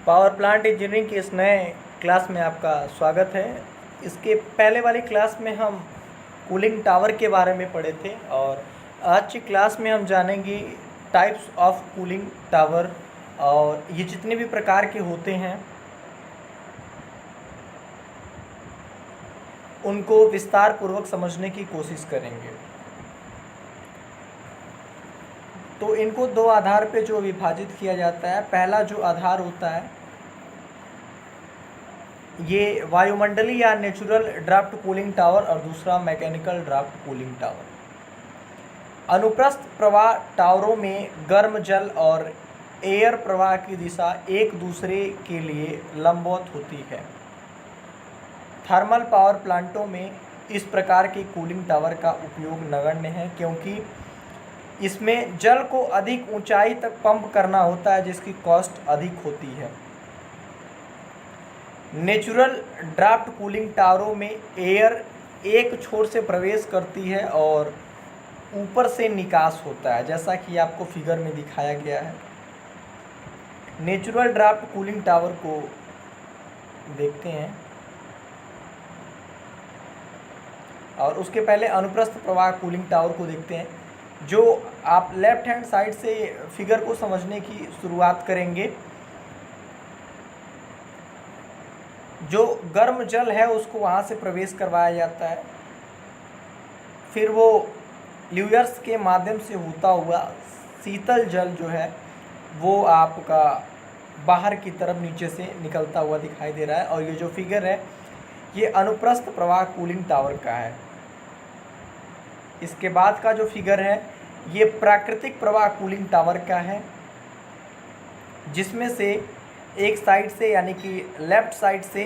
Power plant engineering के इस नए क्लास में आपका स्वागत है। इसके पहले वाली क्लास में हम कूलिंग टावर के बारे में पढ़े थे और आज की क्लास में हम जानेंगे टाइप्स ऑफ कूलिंग टावर और ये जितने भी प्रकार के होते हैं उनको विस्तार पूर्वक समझने की कोशिश करेंगे। तो इनको दो आधार पे जो विभाजित किया जाता है, पहला जो आधार होता है ये वायुमंडलीय या नेचुरल ड्राफ्ट कूलिंग टावर और दूसरा मैकेनिकल ड्राफ्ट कूलिंग टावर। अनुप्रस्थ प्रवाह टावरों में गर्म जल और एयर प्रवाह की दिशा एक दूसरे के लिए लंबवत होती है। थर्मल पावर प्लांटों में इस प्रकार के कूलिंग टावर का उपयोग नगण्य है क्योंकि इसमें जल को अधिक ऊंचाई तक पंप करना होता है जिसकी कॉस्ट अधिक होती है। नेचुरल ड्राफ्ट कूलिंग टावरों में एयर एक छोर से प्रवेश करती है और ऊपर से निकास होता है, जैसा कि आपको फिगर में दिखाया गया है। नेचुरल ड्राफ्ट कूलिंग टावर को देखते हैं और उसके पहले अनुप्रस्थ प्रवाह कूलिंग टावर को देखते हैं। जो आप लेफ्ट हैंड साइड से फिगर को समझने की शुरुआत करेंगे, जो गर्म जल है उसको वहाँ से प्रवेश करवाया जाता है, फिर वो ल्यूयर्स के माध्यम से होता हुआ शीतल जल जो है वो आपका बाहर की तरफ नीचे से निकलता हुआ दिखाई दे रहा है। और ये जो फिगर है ये अनुप्रस्थ प्रवाह कूलिंग टावर का है। इसके बाद का जो फिगर है ये प्राकृतिक प्रवाह कूलिंग टावर का है, जिसमें से एक साइड से यानी कि लेफ्ट साइड से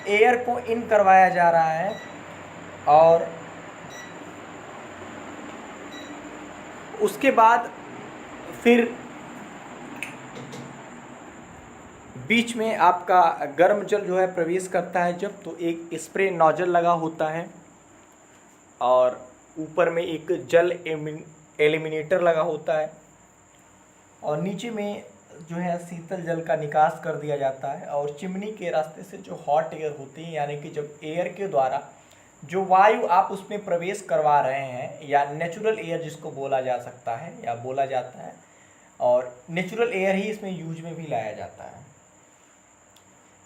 एयर को इन करवाया जा रहा है और उसके बाद फिर बीच में आपका गर्म जल जो है प्रवेश करता है जब, तो एक स्प्रे नोजल लगा होता है और ऊपर में एक जल एलिमिनेटर लगा होता है और नीचे में जो है शीतल जल का निकास कर दिया जाता है। और चिमनी के रास्ते से जो हॉट एयर होती है, यानी कि जब एयर के द्वारा जो वायु आप उसमें प्रवेश करवा रहे हैं, या नेचुरल एयर जिसको बोला जा सकता है या बोला जाता है, और नेचुरल एयर ही इसमें यूज में भी लाया जाता है।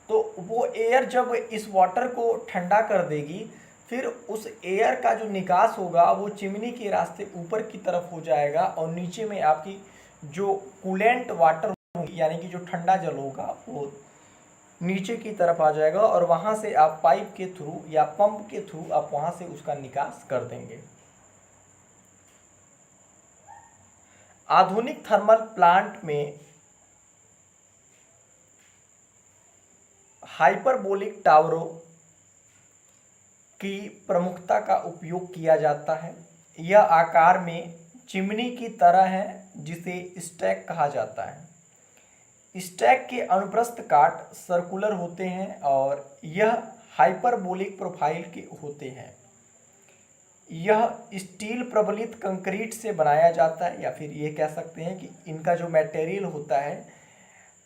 तो वो एयर जब इस वाटर को ठंडा कर देगी, फिर उस एयर का जो निकास होगा वो चिमनी के रास्ते ऊपर की तरफ हो जाएगा और नीचे में आपकी जो कूलेंट वाटर होगी, यानी कि जो ठंडा जल होगा, वो नीचे की तरफ आ जाएगा और वहाँ से आप पाइप के थ्रू या पंप के थ्रू आप वहाँ से उसका निकास कर देंगे। आधुनिक थर्मल प्लांट में हाइपरबोलिक टावरों की प्रमुखता का उपयोग किया जाता है। यह आकार में चिमनी की तरह है जिसे स्टैक कहा जाता है। स्टैक के अनुप्रस्थ काट सर्कुलर होते हैं और यह हाइपरबोलिक प्रोफाइल के होते हैं। यह स्टील प्रबलित कंक्रीट से बनाया जाता है, या फिर ये कह सकते हैं कि इनका जो मटेरियल होता है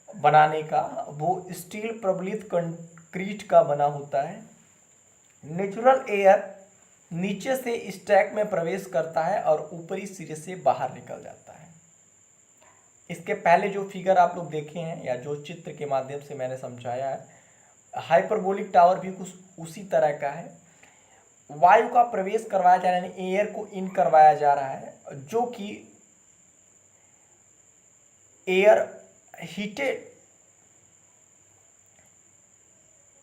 बनाने का वो स्टील प्रबलित कंक्रीट का बना होता है। नेचुरल एयर नीचे से स्टैक में प्रवेश करता है और ऊपरी सिरे से बाहर निकल जाता है। इसके पहले जो फिगर आप लोग देखे हैं या जो चित्र के माध्यम से मैंने समझाया है, हाइपरबोलिक टावर भी कुछ उसी तरह का है। वायु का प्रवेश करवाया जा रहा है, यानी एयर को इन करवाया जा रहा है, जो कि एयर हीटेड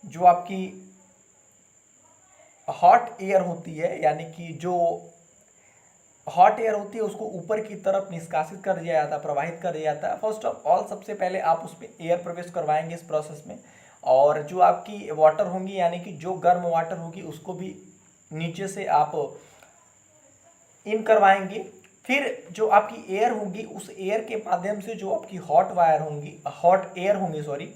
जो आपकी हॉट एयर होती है, यानी कि जो हॉट एयर होती है उसको ऊपर की तरफ निष्कासित कर दिया जाता है, प्रवाहित कर दिया जाता है। फर्स्ट ऑफ ऑल सबसे पहले आप उसमें एयर प्रवेश करवाएंगे इस प्रोसेस में, और जो आपकी वाटर होंगी यानी कि जो गर्म वाटर होगी उसको भी नीचे से आप इन करवाएंगे। फिर जो आपकी एयर होगी उस एयर के माध्यम से जो आपकी हॉट वायर होंगी, हॉट एयर होंगी सॉरी,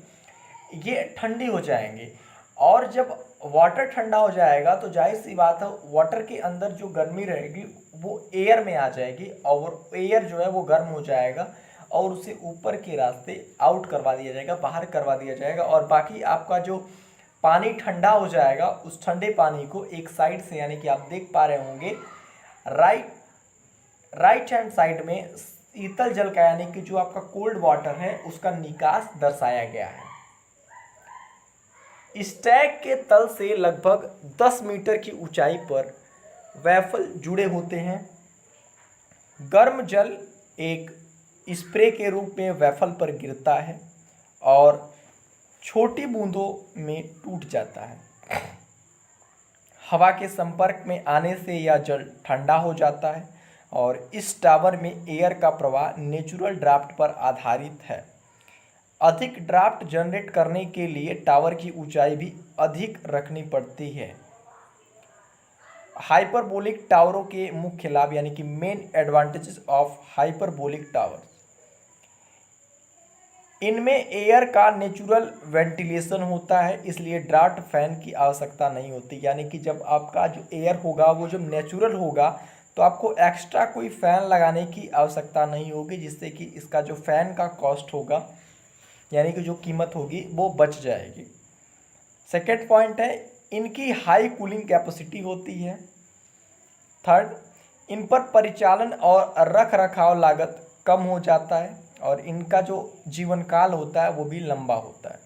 ये ठंडी हो जाएंगे। और जब वाटर ठंडा हो जाएगा तो जाहिर सी बात है वाटर के अंदर जो गर्मी रहेगी वो एयर में आ जाएगी और एयर जो है वो गर्म हो जाएगा और उसे ऊपर के रास्ते आउट करवा दिया जाएगा, बाहर करवा दिया जाएगा। और बाकी आपका जो पानी ठंडा हो जाएगा, उस ठंडे पानी को एक साइड से, यानी कि आप देख पा रहे होंगे राइट हैंड साइड में शीतल जल का, यानी कि जो आपका कोल्ड वाटर है, उसका निकास दर्शाया गया है। इस टैंक के तल से लगभग 10 मीटर की ऊंचाई पर वैफल जुड़े होते हैं। गर्म जल एक स्प्रे के रूप में वैफल पर गिरता है और छोटी बूंदों में टूट जाता है। हवा के संपर्क में आने से यह जल ठंडा हो जाता है और इस टावर में एयर का प्रवाह नेचुरल ड्राफ्ट पर आधारित है। अधिक ड्राफ्ट जनरेट करने के लिए टावर की ऊंचाई भी अधिक रखनी पड़ती है। हाइपरबोलिक टावरों के मुख्य लाभ, यानी कि main advantages of hyperbolic tower, इनमें एयर का नेचुरल वेंटिलेशन होता है, इसलिए ड्राफ्ट फैन की आवश्यकता नहीं होती। यानी कि जब आपका जो एयर होगा वो जब नेचुरल होगा तो आपको एक्स्ट्रा कोई फ़ैन लगाने की आवश्यकता नहीं होगी, जिससे कि इसका जो फ़ैन का कॉस्ट होगा, यानी कि जो कीमत होगी, वो बच जाएगी। सेकेंड पॉइंट है, इनकी हाई कूलिंग कैपेसिटी होती है। थर्ड, इन पर परिचालन और रख रखाव लागत कम हो जाता है और इनका जो जीवन काल होता है वो भी लंबा होता है।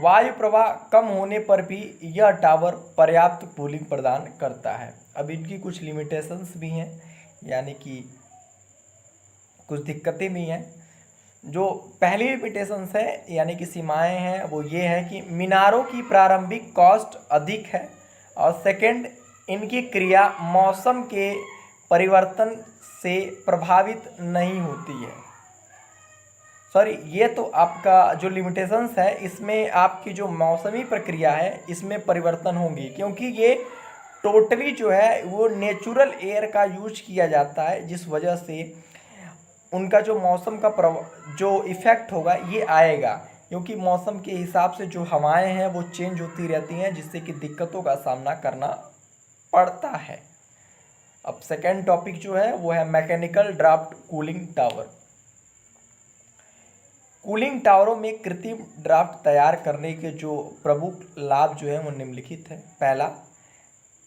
वायु प्रवाह कम होने पर भी यह टावर पर्याप्त कूलिंग प्रदान करता है। अब इनकी कुछ लिमिटेशंस भी हैं, यानी कि कुछ दिक्कतें भी हैं। जो पहली लिमिटेशंस है, यानी कि सीमाएं हैं, वो ये है कि मीनारों की प्रारंभिक कॉस्ट अधिक है और सेकंड, इनकी क्रिया मौसम के परिवर्तन से प्रभावित नहीं होती है। सॉरी, ये तो आपका जो लिमिटेशंस है, इसमें आपकी जो मौसमी प्रक्रिया है इसमें परिवर्तन होंगी, क्योंकि ये टोटली जो है वो नेचुरल एयर का यूज किया जाता है, जिस वजह से उनका जो मौसम का जो इफ़ेक्ट होगा ये आएगा, क्योंकि मौसम के हिसाब से जो हवाएं हैं वो चेंज होती रहती हैं, जिससे कि दिक्कतों का सामना करना पड़ता है। अब सेकेंड टॉपिक जो है वो है mechanical draft cooling tower. Cooling टावरों में कृत्रिम ड्राफ्ट तैयार करने के जो प्रमुख लाभ जो है वो निम्नलिखित है। पहला,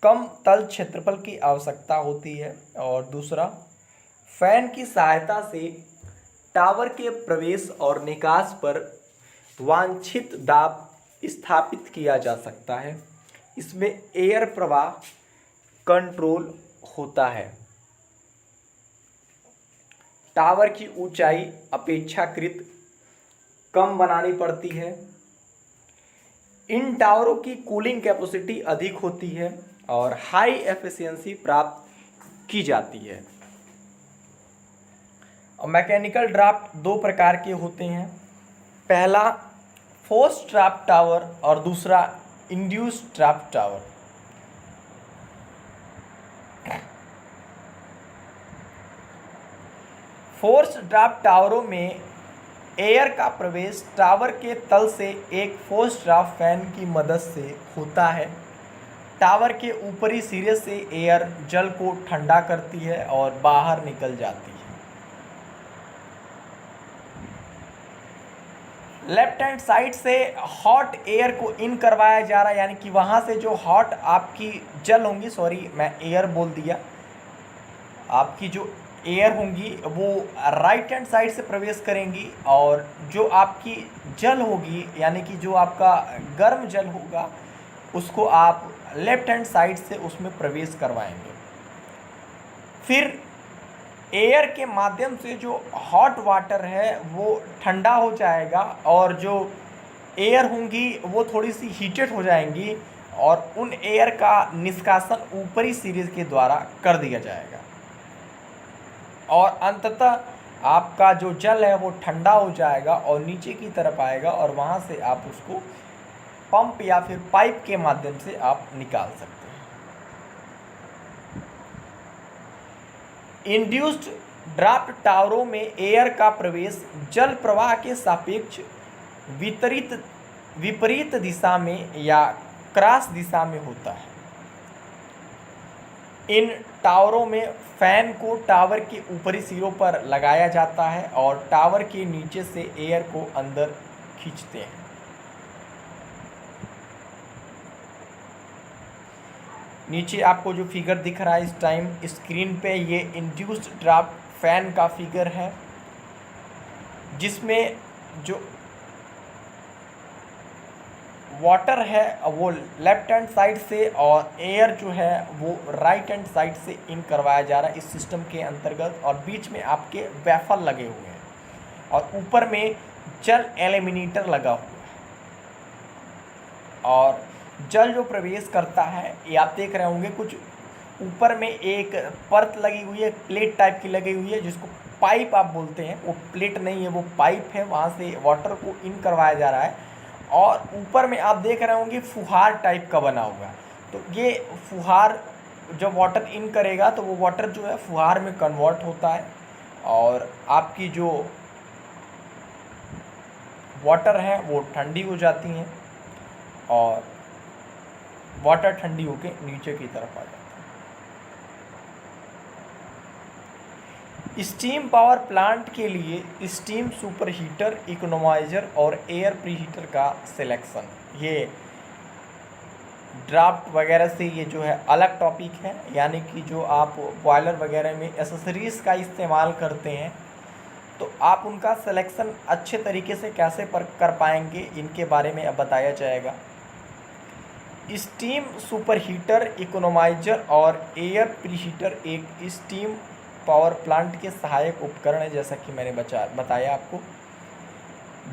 कम तल क्षेत्रफल की आवश्यकता होती है और दूसरा, फैन की सहायता से टावर के प्रवेश और निकास पर वांछित दाब स्थापित किया जा सकता है। इसमें एयर प्रवाह कंट्रोल होता है। टावर की ऊंचाई अपेक्षाकृत कम बनानी पड़ती है। इन टावरों की कूलिंग कैपेसिटी अधिक होती है और हाई एफिशिएंसी प्राप्त की जाती है। और मैकेनिकल ड्राफ्ट दो प्रकार के होते हैं। पहला फोर्स्ड ड्राफ्ट टावर और दूसरा induced draft tower. Forced draft टावरों में एयर का प्रवेश टावर के तल से एक फोर्स्ड ड्राफ्ट फैन की मदद से होता है। टावर के ऊपरी सिरे से एयर जल को ठंडा करती है और बाहर निकल जाती है। लेफ्ट हैंड साइड से हॉट एयर को इन करवाया जा रहा है, यानी कि वहाँ से जो हॉट आपकी जल होंगी, सॉरी मैं एयर बोल दिया, आपकी जो एयर होंगी वो राइट हैंड साइड से प्रवेश करेंगी और जो आपकी जल होगी, यानी कि जो आपका गर्म जल होगा, उसको आप लेफ्ट हैंड साइड से उसमें प्रवेश करवाएंगे। फिर एयर के माध्यम से जो हॉट वाटर है वो ठंडा हो जाएगा और जो एयर होंगी वो थोड़ी सी हीटेड हो जाएंगी और उन एयर का निष्कासन ऊपरी सिरे के द्वारा कर दिया जाएगा और अंततः आपका जो जल है वो ठंडा हो जाएगा और नीचे की तरफ आएगा और वहाँ से आप उसको पंप या फिर पाइप के माध्यम से आप निकाल सकते हैं। इंड्यूस्ड ड्राफ्ट टावरों में एयर का प्रवेश जल प्रवाह के सापेक्ष विपरीत दिशा में या क्रॉस दिशा में होता है। इन टावरों में फैन को टावर के ऊपरी सिरों पर लगाया जाता है और टावर के नीचे से एयर को अंदर खींचते हैं। नीचे आपको जो फिगर दिख रहा है इस टाइम स्क्रीन पे, ये इंड्यूस्ड ड्राफ्ट फैन का फिगर है, जिसमें जो वाटर है वो लेफ्ट हैंड साइड से और एयर जो है वो राइट हैंड साइड से इन करवाया जा रहा है इस सिस्टम के अंतर्गत। और बीच में आपके वेफर लगे हुए हैं और ऊपर में जल एलिमिनेटर लगा हुआ है। और जल जो प्रवेश करता है, ये आप देख रहे होंगे कुछ ऊपर में एक परत लगी हुई है, प्लेट टाइप की लगी हुई है, जिसको पाइप आप बोलते हैं। वो प्लेट नहीं है, वो पाइप है, वहाँ से वाटर को इन करवाया जा रहा है। और ऊपर में आप देख रहे होंगे फुहार टाइप का बना हुआ है। तो ये फुहार जब वाटर इन करेगा तो वो वाटर जो है फुहार में कन्वर्ट होता है और आपकी जो वाटर है वो ठंडी हो जाती हैं और वाटर ठंडी होके नीचे की तरफ आ जाती है। स्टीम पावर प्लांट के लिए स्टीम सुपर हीटर, इकोनोमाइजर और एयर प्रीहीटर का सिलेक्शन, ये ड्राफ्ट वगैरह से ये जो है अलग टॉपिक है। यानी कि जो आप बॉयलर वगैरह में एसेसरीज़ का इस्तेमाल करते हैं तो आप उनका सिलेक्शन अच्छे तरीके से कैसे कर पाएंगे, इनके बारे में अब बताया जाएगा। स्टीम सुपर हीटर, इकोनोमाइजर और एयर प्रीहीटर एक स्टीम पावर प्लांट के सहायक उपकरण है, जैसा कि मैंने बताया आपको,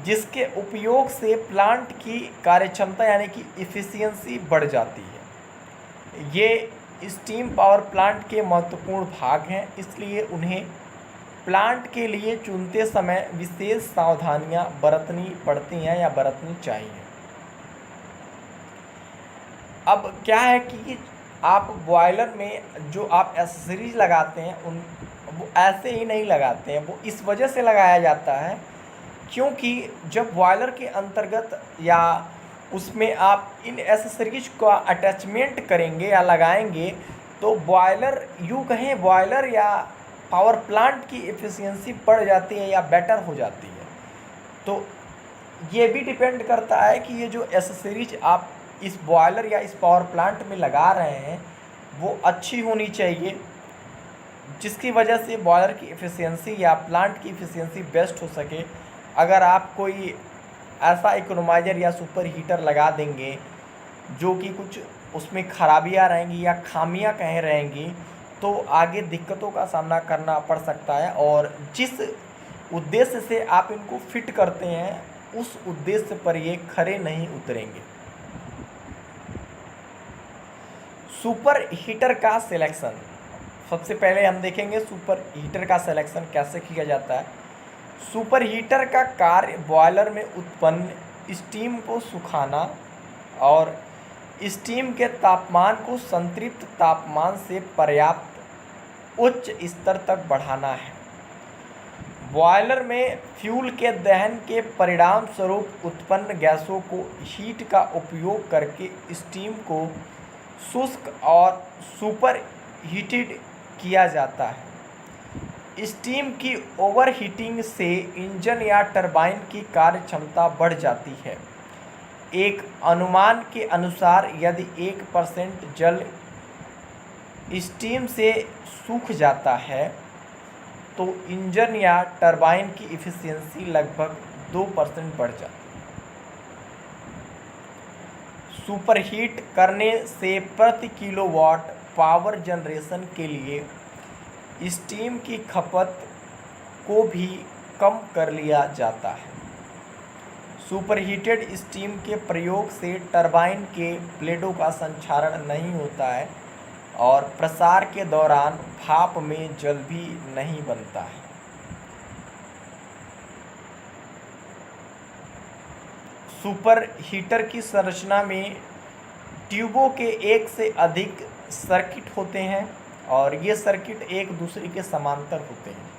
जिसके उपयोग से प्लांट की कार्यक्षमता यानी कि इफ़िशियंसी बढ़ जाती है। ये स्टीम पावर प्लांट के महत्वपूर्ण भाग हैं, इसलिए उन्हें प्लांट के लिए चुनते समय विशेष सावधानियां बरतनी पड़ती हैं या बरतनी चाहिए। अब क्या है कि आप बॉयलर में जो आप एसेसरीज लगाते हैं वो ऐसे ही नहीं लगाते हैं, वो इस वजह से लगाया जाता है क्योंकि जब बॉयलर के अंतर्गत या उसमें आप इन एसेसरीज का अटैचमेंट करेंगे या लगाएंगे तो बॉयलर, यूँ कहें बॉयलर या पावर प्लांट की एफिशिएंसी बढ़ जाती है या बेटर हो जाती है। तो ये भी डिपेंड करता है कि ये जो एसेसरीज आप इस बॉयलर या इस पावर प्लांट में लगा रहे हैं वो अच्छी होनी चाहिए, जिसकी वजह से बॉयलर की एफिशिएंसी या प्लांट की एफिशिएंसी बेस्ट हो सके। अगर आप कोई ऐसा इकोनोमाइजर या सुपर हीटर लगा देंगे जो कि कुछ उसमें खराबियां रहेंगी या खामियां कहीं रहेंगी तो आगे दिक्कतों का सामना करना पड़ सकता है और जिस उद्देश्य से आप इनको फिट करते हैं उस उद्देश्य पर ये खरे नहीं उतरेंगे। सुपर हीटर का सिलेक्शन, सबसे पहले हम देखेंगे सुपर हीटर का सिलेक्शन कैसे किया जाता है। सुपर हीटर का कार्य बॉयलर में उत्पन्न स्टीम को सुखाना और स्टीम के तापमान को संतृप्त तापमान से पर्याप्त उच्च स्तर तक बढ़ाना है। बॉयलर में फ्यूल के दहन के परिणाम स्वरूप उत्पन्न गैसों को हीट का उपयोग करके स्टीम को शुष्क और सुपर हीटेड किया जाता है। स्टीम की ओवरहीटिंग से इंजन या टरबाइन की कार्यक्षमता बढ़ जाती है। एक अनुमान के अनुसार यदि 1% जल स्टीम से सूख जाता है तो इंजन या टरबाइन की इफ़िशियंसी लगभग 2% बढ़ जाती है। सुपरहीट करने से प्रति किलोवाट पावर जनरेशन के लिए स्टीम की खपत को भी कम कर लिया जाता है। सुपरहीटेड स्टीम के प्रयोग से टरबाइन के ब्लेडों का संचारण नहीं होता है और प्रसार के दौरान भाप में जल भी नहीं बनता है। सुपर हीटर की संरचना में ट्यूबों के एक से अधिक सर्किट होते हैं और ये सर्किट एक दूसरे के समांतर होते हैं।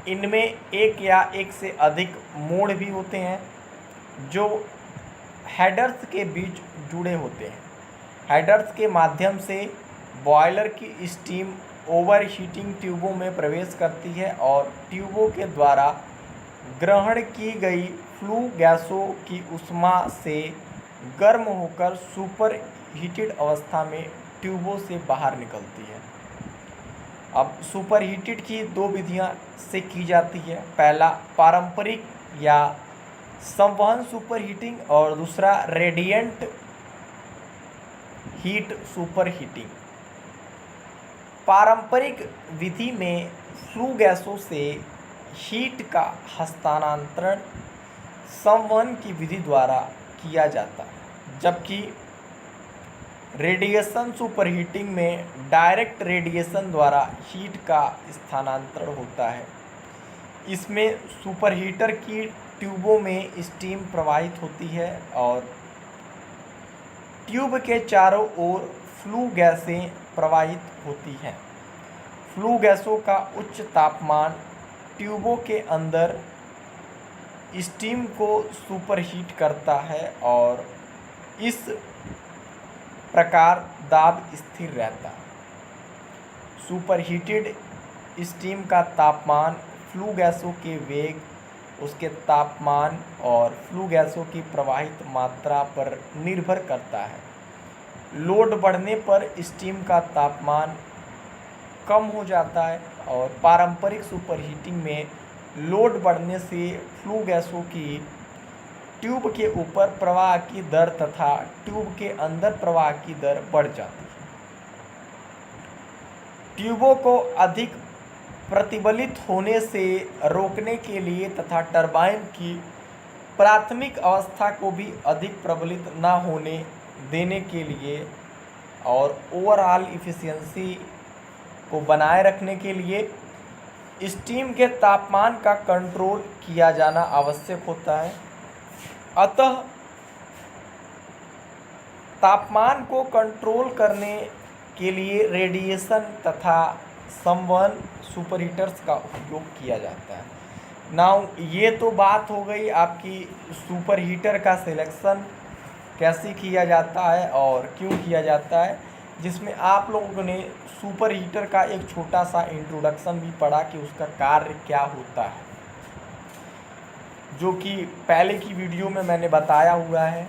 इनमें एक या एक से अधिक मोड़ भी होते हैं जो हेडर्स के बीच जुड़े होते हैं। हेडर्स के माध्यम से बॉयलर की स्टीम ओवरहीटिंग ट्यूबों में प्रवेश करती है और ट्यूबों के द्वारा ग्रहण की गई फ्लू गैसों की ऊष्मा से गर्म होकर सुपर हीटेड अवस्था में ट्यूबों से बाहर निकलती है। अब सुपर हीटेड की दो विधियां से की जाती है। पहला पारंपरिक या संवहन सुपर हीटिंग और दूसरा रेडिएंट हीट सुपर हीटिंग। पारंपरिक विधि में फ्लू गैसों से हीट का हस्तांतरण संवहन की विधि द्वारा किया जाता है, जबकि रेडिएशन सुपरहीटिंग में डायरेक्ट रेडिएशन द्वारा हीट का स्थानांतरण होता है। इसमें सुपरहीटर की ट्यूबों में स्टीम प्रवाहित होती है और ट्यूब के चारों ओर फ्लू गैसें प्रवाहित होती हैं। फ्लू गैसों का उच्च तापमान ट्यूबों के अंदर स्टीम को सुपरहीट करता है और इस प्रकार दाब स्थिर रहता है। सुपरहीटेड स्टीम का तापमान फ्लू गैसों के वेग, उसके तापमान और फ्लू गैसों की प्रवाहित मात्रा पर निर्भर करता है। लोड बढ़ने पर स्टीम का तापमान कम हो जाता है और पारंपरिक सुपरहीटिंग में लोड बढ़ने से फ्लू गैसों की ट्यूब के ऊपर प्रवाह की दर तथा ट्यूब के अंदर प्रवाह की दर बढ़ जाती है। ट्यूबों को अधिक प्रतिबलित होने से रोकने के लिए तथा टरबाइन की प्राथमिक अवस्था को भी अधिक प्रबलित न होने देने के लिए और ओवरऑल इफ़िशियंसी को बनाए रखने के लिए स्टीम के तापमान का कंट्रोल किया जाना आवश्यक होता है। अतः तापमान को कंट्रोल करने के लिए रेडिएशन तथा संवहन सुपरहीटर्स का उपयोग किया जाता है। नाउ ये तो बात हो गई आपकी सुपरहीटर का सिलेक्शन कैसे किया जाता है और क्यों किया जाता है, जिसमें आप लोगों ने सुपर हीटर का एक छोटा सा इंट्रोडक्शन भी पढ़ा कि उसका कार्य क्या होता है, जो कि पहले की वीडियो में मैंने बताया हुआ है।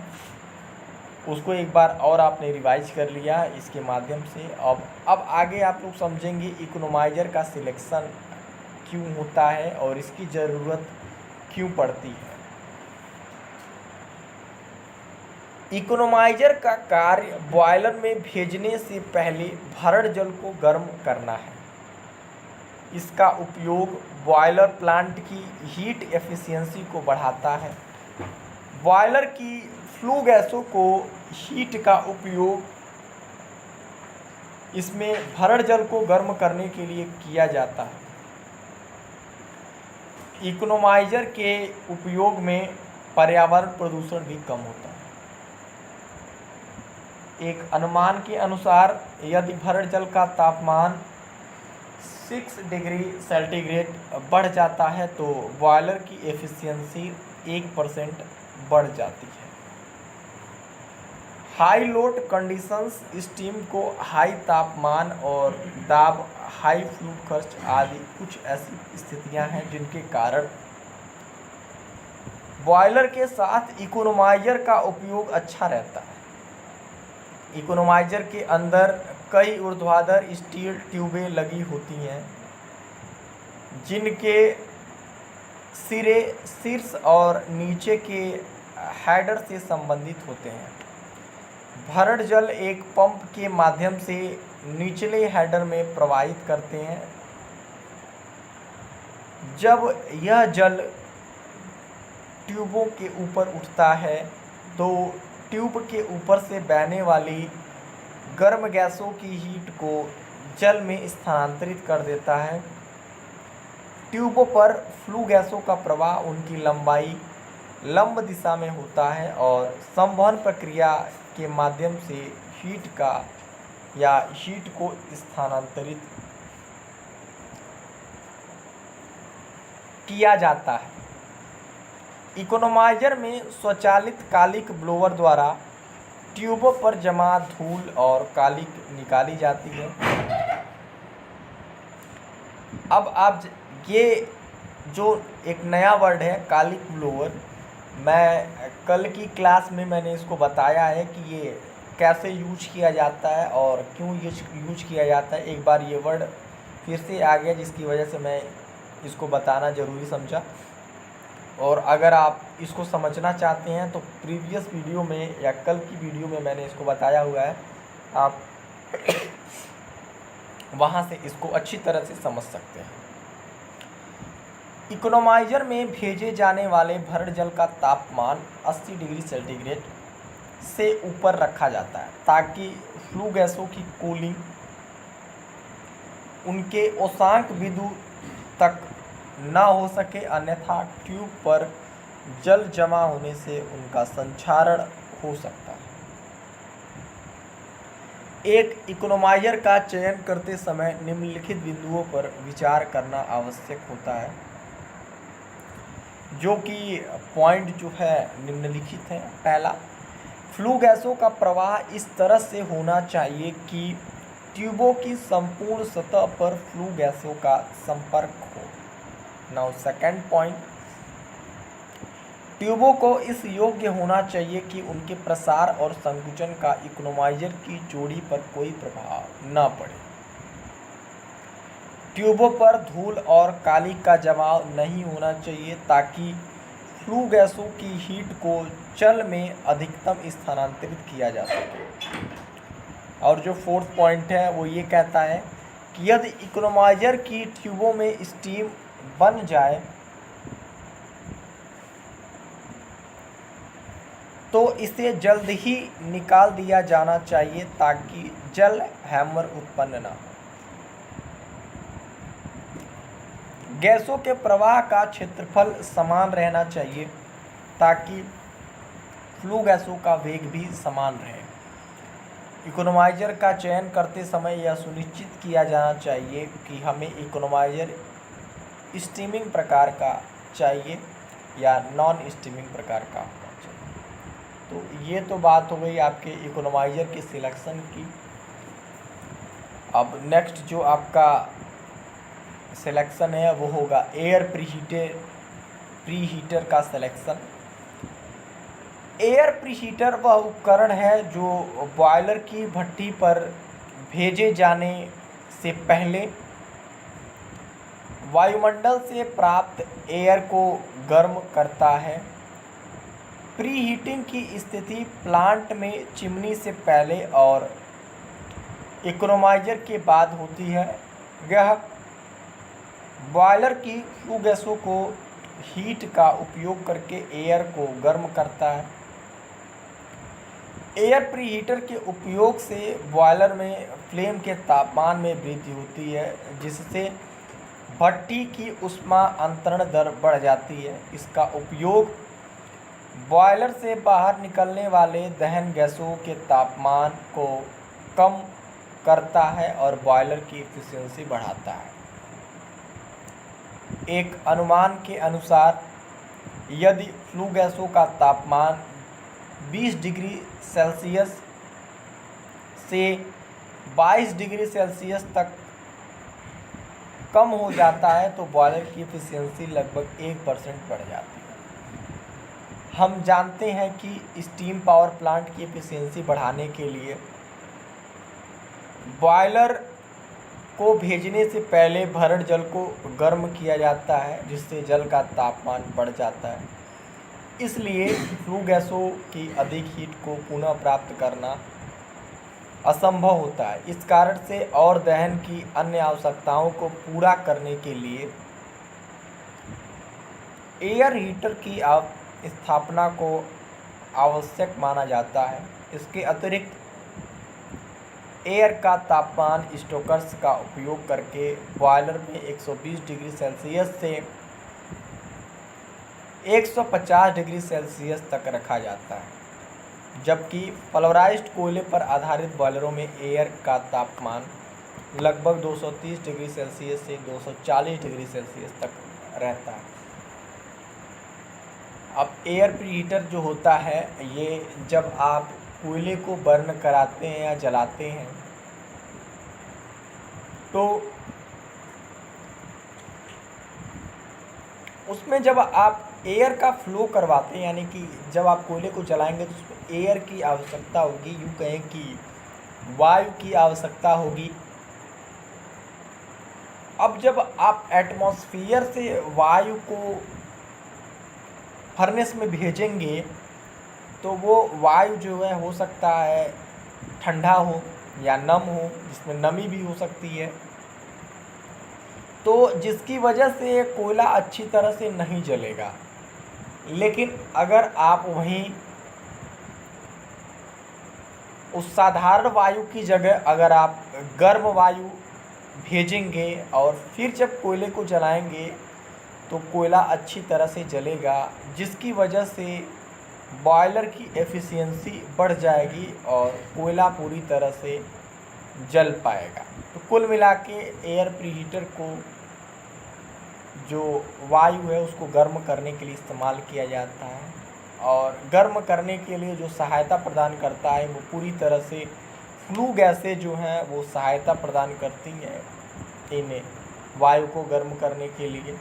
उसको एक बार और आपने रिवाइज कर लिया इसके माध्यम से। अब आगे आप लोग समझेंगे इकोनोमाइज़र का सिलेक्शन क्यों होता है और इसकी ज़रूरत क्यों पड़ती है। इकोनोमाइज़र का कार्य बॉयलर में भेजने से पहले भरड़ जल को गर्म करना है। इसका उपयोग बॉयलर प्लांट की हीट एफिशिएंसी को बढ़ाता है। बॉयलर की फ्लू गैसों को हीट का उपयोग इसमें भरड़ जल को गर्म करने के लिए किया जाता है। इकोनोमाइज़र के उपयोग में पर्यावरण प्रदूषण भी कम होता है। एक अनुमान के अनुसार यदि भरड़ जल का तापमान 6 डिग्री सेंटीग्रेड बढ़ जाता है तो बॉयलर की एफिशिएंसी 1% बढ़ जाती है। हाई लोड कंडीशंस स्टीम को हाई तापमान और दाब, हाई फ्लू खर्च आदि कुछ ऐसी स्थितियां हैं जिनके कारण बॉयलर के साथ इकोनोमाइज़र का उपयोग अच्छा रहता है। इकोनोमाइज़र के अंदर कई ऊर्ध्वाधर स्टील ट्यूबें लगी होती हैं जिनके सिरे शीर्ष और नीचे के हेडर से संबंधित होते हैं। भरड़ जल एक पंप के माध्यम से निचले हेडर में प्रवाहित करते हैं। जब यह जल ट्यूबों के ऊपर उठता है तो ट्यूब के ऊपर से बहने वाली गर्म गैसों की हीट को जल में स्थानांतरित कर देता है। ट्यूबों पर फ्लू गैसों का प्रवाह उनकी लंबाई लंब दिशा में होता है और संवहन प्रक्रिया के माध्यम से हीट को स्थानांतरित किया जाता है। इकोनोमाइज़र में स्वचालित कालिक ब्लोअर द्वारा ट्यूबों पर जमा धूल और कालिक निकाली जाती है। अब आप ये जो एक नया वर्ड है कालिक ब्लोअर, मैं कल की क्लास में मैंने इसको बताया है कि ये कैसे यूज किया जाता है और क्यों यूज किया जाता है। एक बार ये वर्ड फिर से आ गया जिसकी वजह से मैं इसको बताना ज़रूरी समझा। और अगर आप इसको समझना चाहते हैं तो प्रीवियस वीडियो में या कल की वीडियो में मैंने इसको बताया हुआ है, आप वहाँ से इसको अच्छी तरह से समझ सकते हैं। इकोनोमाइजर में भेजे जाने वाले भरड़ जल का तापमान 80 डिग्री सेंटीग्रेड से ऊपर रखा जाता है ताकि फ्लू गैसों की कूलिंग उनके औशांक बिंदु तक ना हो सके, अन्यथा ट्यूब पर जल जमा होने से उनका संक्षारण हो सकता है। एक इकोनोमाइजर का चयन करते समय निम्नलिखित बिंदुओं पर विचार करना आवश्यक होता है, जो कि पॉइंट जो है निम्नलिखित है। पहला, फ्लू गैसों का प्रवाह इस तरह से होना चाहिए कि ट्यूबों की संपूर्ण सतह पर फ्लू गैसों का संपर्क हो। नाउ सेकंड पॉइंट, ट्यूबों को इस योग्य होना चाहिए कि उनके प्रसार और संकुचन का इकोनोमाइजर की जोड़ी पर कोई प्रभाव न पड़े। ट्यूबों पर धूल और कालिक का जमाव नहीं होना चाहिए ताकि फ्लू गैसों की हीट को जल में अधिकतम स्थानांतरित किया जा सके। और जो फोर्थ पॉइंट है वो ये कहता है कि यदि इकोनोमाइजर की ट्यूबों में स्टीम बन जाए तो इसे जल्द ही निकाल दिया जाना चाहिए ताकि जल हैमर उत्पन्न ना हो। गैसों के प्रवाह का क्षेत्रफल समान रहना चाहिए ताकि फ्लू गैसों का वेग भी समान रहे। इकोनोमाइजर का चयन करते समय यह सुनिश्चित किया जाना चाहिए कि हमें इकोनोमाइजर स्टीमिंग प्रकार का चाहिए या नॉन स्टीमिंग प्रकार का होना चाहिए। तो ये तो बात हो गई आपके इकोनोमाइजर के सिलेक्शन की। अब नेक्स्ट जो आपका सिलेक्शन है वो होगा एयर प्रीहीटर का सिलेक्शन। एयर प्रीहीटर वह उपकरण है जो बॉयलर की भट्टी पर भेजे जाने से पहले वायुमंडल से प्राप्त एयर को गर्म करता है। प्रीहीटिंग की स्थिति प्लांट में चिमनी से पहले और इकोनोमाइजर के बाद होती है। यह बॉयलर की फ्लू गैसों को हीट का उपयोग करके एयर को गर्म करता है। एयर प्रीहीटर के उपयोग से बॉयलर में फ्लेम के तापमान में वृद्धि होती है, जिससे भट्टी की ऊष्मा अंतरण दर बढ़ जाती है। इसका उपयोग बॉयलर से बाहर निकलने वाले दहन गैसों के तापमान को कम करता है और बॉयलर की एफिशिएंसी बढ़ाता है। एक अनुमान के अनुसार यदि फ्लू गैसों का तापमान 20 डिग्री सेल्सियस से 22 डिग्री सेल्सियस तक कम हो जाता है तो बॉयलर की एफिशिएंसी लगभग 1% बढ़ जाती है। हम जानते हैं कि स्टीम पावर प्लांट की एफिशिएंसी बढ़ाने के लिए बॉयलर को भेजने से पहले भरड़ जल को गर्म किया जाता है, जिससे जल का तापमान बढ़ जाता है। इसलिए फ्लू गैसों की अधिक हीट को पुनः प्राप्त करना असंभव होता है। इस कारण से और दहन की अन्य आवश्यकताओं को पूरा करने के लिए एयर हीटर की स्थापना को आवश्यक माना जाता है। इसके अतिरिक्त एयर का तापमान स्टोकर्स का उपयोग करके बॉयलर में 120 डिग्री सेल्सियस से 150 डिग्री सेल्सियस तक रखा जाता है, जबकि पल्वराइज्ड कोयले पर आधारित बॉयलरों में एयर का तापमान लगभग 230 डिग्री सेल्सियस से 240 डिग्री सेल्सियस तक रहता है। अब एयर प्रीहीटर जो होता है, ये जब आप कोयले को बर्न कराते हैं या जलाते हैं तो उसमें जब आप एयर का फ्लो करवाते हैं, यानी कि जब आप कोयले को जलाएंगे तो उसमें एयर की आवश्यकता होगी, यूँ कहें कि वायु की आवश्यकता होगी। अब जब आप एटमॉस्फेयर से वायु को फर्नेस में भेजेंगे तो वो वायु जो है हो सकता है ठंडा हो या नम हो, जिसमें नमी भी हो सकती है, तो जिसकी वजह से कोयला अच्छी तरह से नहीं जलेगा। लेकिन अगर आप वहीं उस साधारण वायु की जगह अगर आप गर्म वायु भेजेंगे और फिर जब कोयले को जलाएंगे तो कोयला अच्छी तरह से जलेगा, जिसकी वजह से बॉयलर की एफिशिएंसी बढ़ जाएगी और कोयला पूरी तरह से जल पाएगा। तो कुल मिला के एयर प्रीहीटर को जो वायु है उसको गर्म करने के लिए इस्तेमाल किया जाता है, और गर्म करने के लिए जो सहायता प्रदान करता है वो पूरी तरह से फ्लू गैसें जो हैं वो सहायता प्रदान करती हैं इन वायु को गर्म करने के लिए।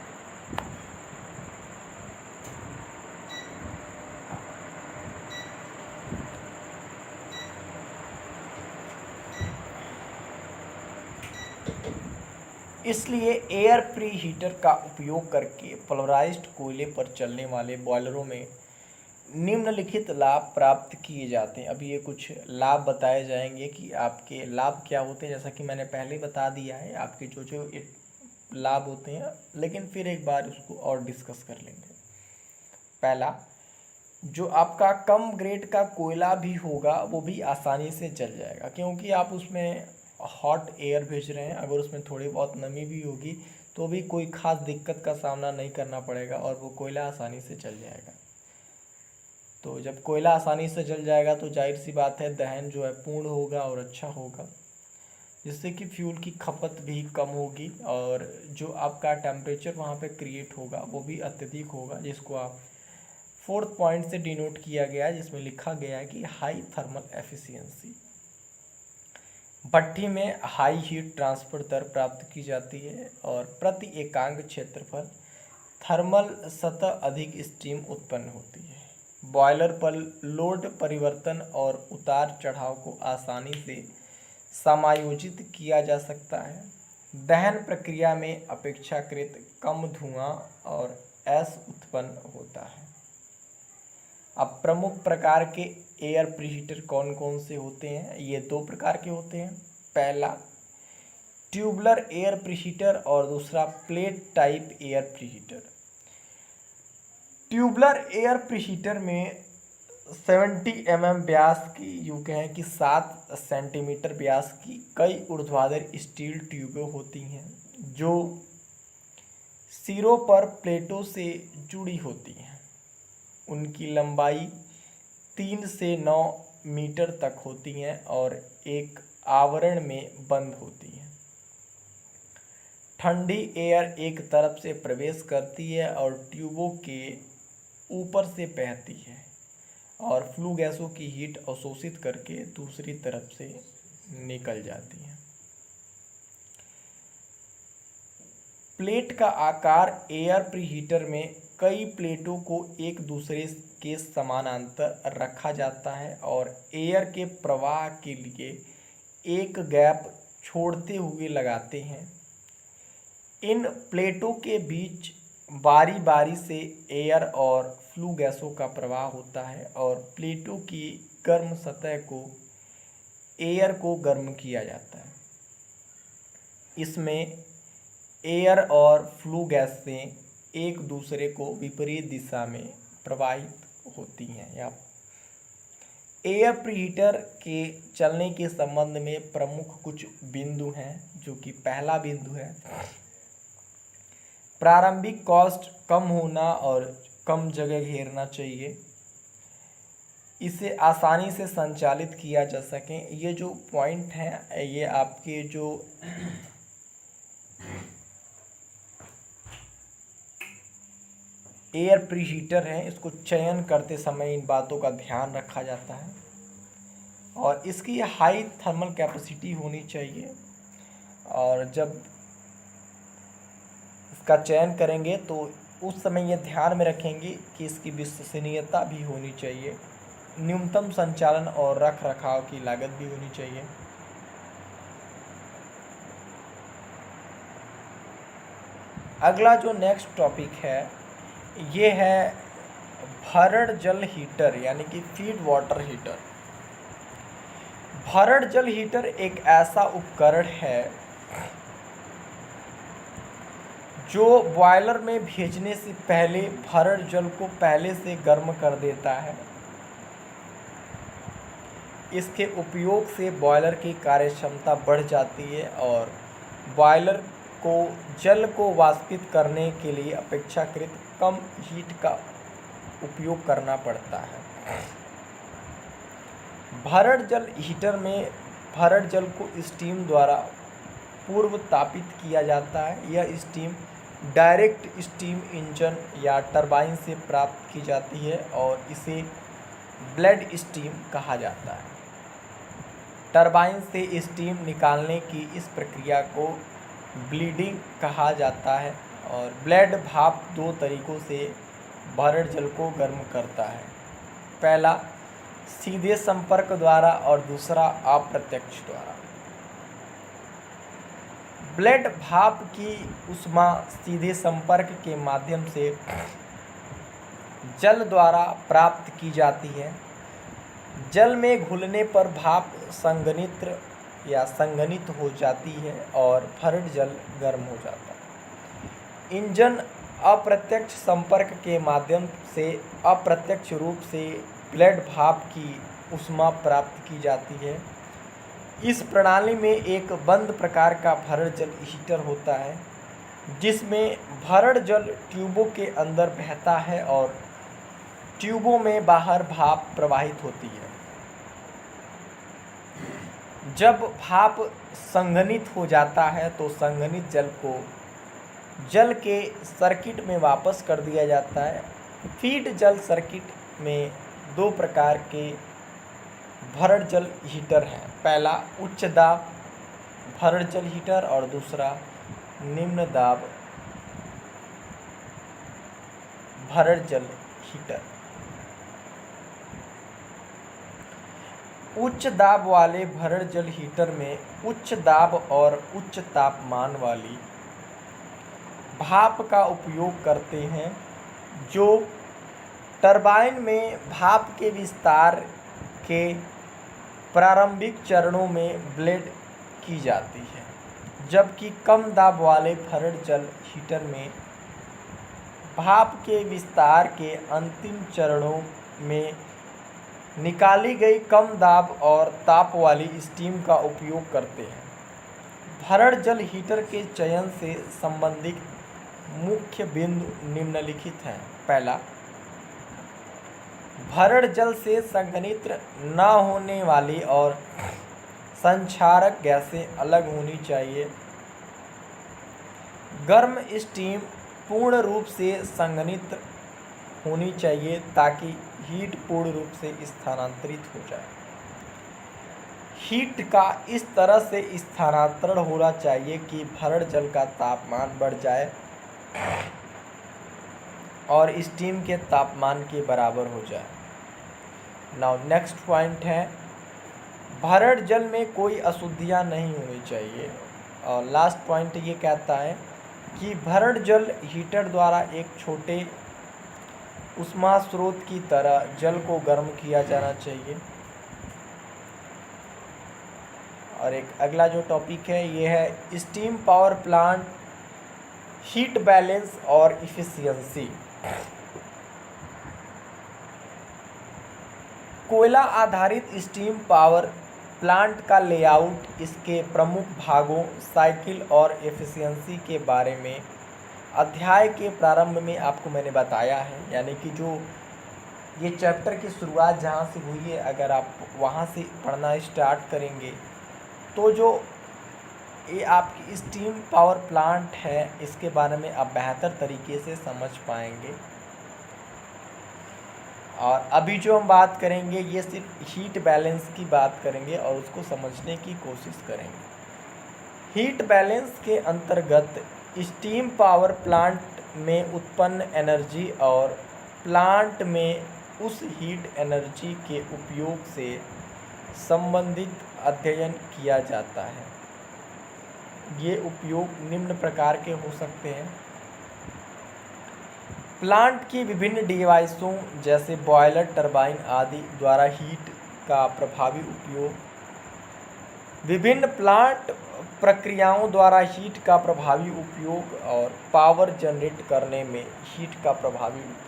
इसलिए एयर प्री हीटर का उपयोग करके पल्वराइज्ड कोयले पर चलने वाले बॉयलरों में निम्नलिखित लाभ प्राप्त किए जाते हैं। अभी ये कुछ लाभ बताए जाएंगे कि आपके लाभ क्या होते हैं, जैसा कि मैंने पहले बता दिया है आपके जो जो लाभ होते हैं, लेकिन फिर एक बार उसको और डिस्कस कर लेंगे। पहला, जो आपका कम ग्रेड का कोयला भी होगा वो भी आसानी से जल जाएगा, क्योंकि आप उसमें हॉट एयर भेज रहे हैं। अगर उसमें थोड़ी बहुत नमी भी होगी तो भी कोई ख़ास दिक्कत का सामना नहीं करना पड़ेगा और वो कोयला आसानी से जल जाएगा। तो जब कोयला आसानी से जल जाएगा तो जाहिर सी बात है दहन जो है पूर्ण होगा और अच्छा होगा, जिससे कि फ्यूल की खपत भी कम होगी और जो आपका टेम्परेचर वहाँ पे क्रिएट होगा वो भी अत्यधिक होगा, जिसको आप 4th पॉइंट से डिनोट किया गया है, जिसमें लिखा गया है कि हाई थर्मल एफिशिएंसी। भट्ठी में हाई हीट ट्रांसफर दर प्राप्त की जाती है और प्रति एकांक क्षेत्रफल थर्मल सतह अधिक स्टीम उत्पन्न होती है। बॉयलर पर लोड परिवर्तन और उतार चढ़ाव को आसानी से समायोजित किया जा सकता है। दहन प्रक्रिया में अपेक्षाकृत कम धुआं और ऐश उत्पन्न होता है। अब प्रमुख प्रकार के एयर प्रीहीटर कौन कौन से होते हैं? ये 2 प्रकार के होते हैं। पहला ट्यूबलर एयर प्रीहीटर और दूसरा plate type air preheater. Tubular air preheater में 70 mm व्यास की, यूँ कहें कि 7 सेंटीमीटर व्यास की कई ऊर्ध्वाधर स्टील ट्यूबें होती हैं जो सिरों पर प्लेटों से जुड़ी होती हैं। उनकी लंबाई 3 से 9 मीटर तक होती हैं और एक आवरण में बंद होती हैं। ठंडी एयर एक तरफ से प्रवेश करती है और ट्यूबों के ऊपर से बहती है और फ्लू गैसों की हीट अवशोषित करके दूसरी तरफ से निकल जाती है। प्लेट का आकार एयर प्रीहीटर में कई प्लेटों को एक दूसरे के समानांतर रखा जाता है और एयर के प्रवाह के लिए एक गैप छोड़ते हुए लगाते हैं। इन प्लेटों के बीच बारी बारी से एयर और फ्लू गैसों का प्रवाह होता है और प्लेटों की गर्म सतह को एयर को गर्म किया जाता है। इसमें एयर और फ्लू गैसें एक दूसरे को विपरीत दिशा में प्रवाहित होती हैं। या एयर प्रीहीटर के चलने के संबंध में प्रमुख कुछ बिंदु हैं, जो कि पहला बिंदु है प्रारंभिक कॉस्ट कम होना और कम जगह घेरना चाहिए, इसे आसानी से संचालित किया जा सके। ये जो पॉइंट हैं ये आपके जो एयर प्रीहीटर हैं इसको चयन करते समय इन बातों का ध्यान रखा जाता है। और इसकी हाई थर्मल कैपेसिटी होनी चाहिए। और जब इसका चयन करेंगे तो उस समय ये ध्यान में रखेंगे कि इसकी विश्वसनीयता भी होनी चाहिए, न्यूनतम संचालन और रख रखाव की लागत भी होनी चाहिए। अगला जो नेक्स्ट टॉपिक है ये है भरण जल हीटर यानी कि फीड वाटर हीटर। भरण जल हीटर एक ऐसा उपकरण है जो बॉयलर में भेजने से पहले भरण जल को पहले से गर्म कर देता है। इसके उपयोग से बॉयलर की कार्यक्षमता बढ़ जाती है और बॉयलर को जल को वाष्पित करने के लिए अपेक्षाकृत कम हीट का उपयोग करना पड़ता है। भरण जल हीटर में भरण जल को स्टीम द्वारा पूर्व तापित किया जाता है। यह स्टीम डायरेक्ट स्टीम इंजन या टरबाइन से प्राप्त की जाती है और इसे ब्लेड स्टीम कहा जाता है। टरबाइन से स्टीम निकालने की इस प्रक्रिया को ब्लीडिंग कहा जाता है। और ब्लेड भाप दो तरीकों से भरण जल को गर्म करता है, पहला सीधे संपर्क द्वारा और दूसरा अप्रत्यक्ष द्वारा। ब्लेड भाप की ऊष्मा सीधे संपर्क के माध्यम से जल द्वारा प्राप्त की जाती है। जल में घुलने पर भाप संघनित हो जाती है और भरण जल गर्म हो जाता है। इंजन अप्रत्यक्ष संपर्क के माध्यम से अप्रत्यक्ष रूप से ब्लेड भाप की ऊष्मा प्राप्त की जाती है। इस प्रणाली में एक बंद प्रकार का भरण जल हीटर होता है जिसमें भरण जल ट्यूबों के अंदर बहता है और ट्यूबों में बाहर भाप प्रवाहित होती है। जब भाप संघनित हो जाता है तो संघनित जल को जल के सर्किट में वापस कर दिया जाता है। फीड जल सर्किट में दो प्रकार के भरण जल हीटर हैं, पहला उच्च दाब भरण जल हीटर और दूसरा निम्न दाब भरण जल हीटर। उच्च दाब वाले भरण जल हीटर में उच्च दाब और उच्च तापमान वाली भाप का उपयोग करते हैं जो टरबाइन में भाप के विस्तार के प्रारंभिक चरणों में ब्लेड की जाती है, जबकि कम दाब वाले भरण जल हीटर में भाप के विस्तार के अंतिम चरणों में निकाली गई कम दाब और ताप वाली स्टीम का उपयोग करते हैं। भरण जल हीटर के चयन से संबंधित मुख्य बिंदु निम्नलिखित हैं, पहला भरण जल से संघनित न होने वाली और संक्षारक गैसें अलग होनी चाहिए। गर्म स्टीम पूर्ण रूप से संघनित होनी चाहिए ताकि हीट पूर्ण रूप से स्थानांतरित हो जाए। हीट का इस तरह से स्थानांतरण होना चाहिए कि भरण जल का तापमान बढ़ जाए और स्टीम के तापमान के बराबर हो जाए। नाउ नेक्स्ट पॉइंट है भरण जल में कोई अशुद्धियां नहीं होनी चाहिए। और लास्ट पॉइंट ये कहता है कि भरण जल हीटर द्वारा एक छोटे ऊष्मा स्रोत की तरह जल को गर्म किया जाना चाहिए। और एक अगला जो टॉपिक है ये है steam power plant heat balance और इफिशियंसी। कोयला आधारित स्टीम पावर प्लांट का लेआउट, इसके प्रमुख भागों, साइकिल और एफिशिएंसी के बारे में अध्याय के प्रारंभ में आपको मैंने बताया है। यानी कि जो ये चैप्टर की शुरुआत जहाँ से हुई है, अगर आप वहाँ से पढ़ना स्टार्ट करेंगे तो जो ये आपकी स्टीम पावर प्लांट है इसके बारे में आप बेहतर तरीके से समझ पाएंगे। और अभी जो हम बात करेंगे ये सिर्फ हीट बैलेंस की बात करेंगे और उसको समझने की कोशिश करेंगे। हीट बैलेंस के अंतर्गत स्टीम पावर प्लांट में उत्पन्न एनर्जी और प्लांट में उस हीट एनर्जी के उपयोग से संबंधित अध्ययन किया जाता है। ये उपयोग निम्न प्रकार के हो सकते हैं। प्लांट की विभिन्न डिवाइसों जैसे बॉयलर, टरबाइन आदि द्वारा हीट का प्रभावी उपयोग, विभिन्न प्लांट प्रक्रियाओं द्वारा हीट का प्रभावी उपयोग और पावर जनरेट करने में हीट का प्रभावी उपयोग।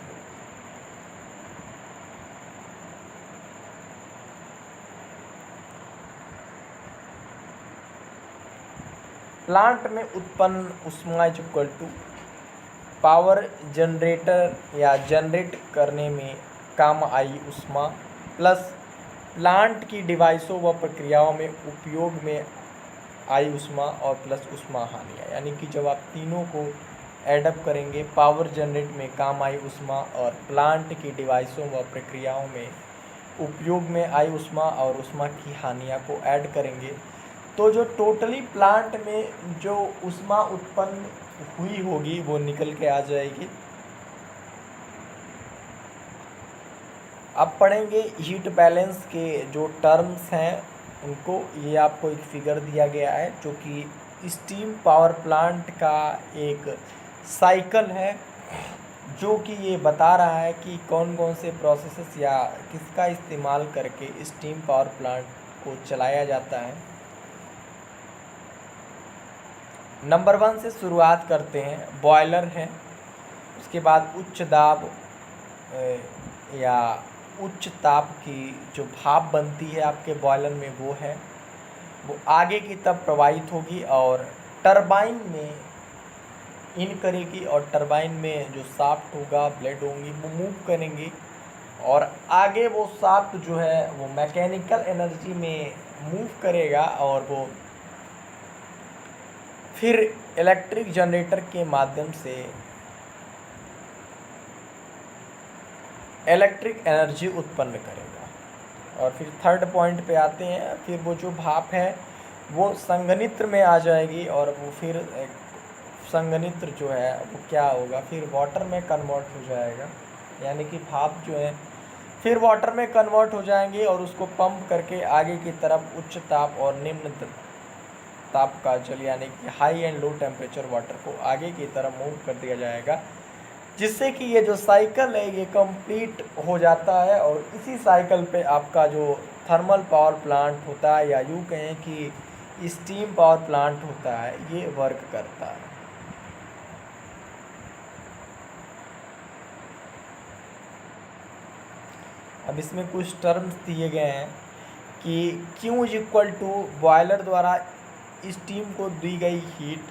प्लांट में उत्पन्न ऊष्मा is equal to power generator या जनरेट करने में काम आई ऊष्मा प्लस प्लांट की डिवाइसों व प्रक्रियाओं में उपयोग में आई ऊष्मा और प्लस ऊष्मा हानि। यानी कि जब आप तीनों को एडअप करेंगे, पावर जनरेट में काम आई ऊष्मा और प्लांट की डिवाइसों व प्रक्रियाओं में उपयोग में आई ऊष्मा और ऊष्मा की हानियाँ को ऐड करेंगे, तो जो टोटली प्लांट में जो ऊष्मा उत्पन्न हुई होगी वो निकल के आ जाएगी। अब पढ़ेंगे हीट बैलेंस के जो टर्म्स हैं उनको। ये आपको एक फिगर दिया गया है जो कि स्टीम पावर प्लांट का एक साइकिल है, जो कि ये बता रहा है कि कौन कौन से प्रोसेसेस या किसका इस्तेमाल करके स्टीम पावर प्लांट को चलाया जाता है। नंबर 1 से शुरुआत करते हैं। बॉयलर है, उसके बाद उच्च दाब या उच्च ताप की जो भाप बनती है आपके बॉयलर में वो आगे की तरफ प्रवाहित होगी और टरबाइन में इन करेगी और टरबाइन में जो शाफ्ट होगा, ब्लेड होंगी, वो मूव करेंगी और आगे वो शाफ्ट जो है वो मैकेनिकल एनर्जी में मूव करेगा और वो फिर इलेक्ट्रिक जनरेटर के माध्यम से इलेक्ट्रिक एनर्जी उत्पन्न करेगा। और फिर थर्ड पॉइंट पे आते हैं। फिर वो जो भाप है वो संघनित्र में आ जाएगी और वो फिर संघनित्र जो है वो क्या होगा, फिर वाटर में कन्वर्ट हो जाएगा। यानी कि भाप जो है फिर वाटर में कन्वर्ट हो जाएंगे और उसको पंप करके आगे की तरफ उच्च ताप और निम्न ताप का जल यानी कि high and low temperature water को आगे की तरफ मूव कर दिया जाएगा, जिससे कि ये जो साइकिल है ये कंप्लीट हो जाता है। और इसी साइकिल पे आपका जो थर्मल पावर प्लांट होता है या यूँ कहें कि स्टीम पावर प्लांट होता है ये वर्क करता है। अब इसमें कुछ टर्म्स दिए गए हैं कि Q is equal to boiler द्वारा स्टीम को दी गई heat,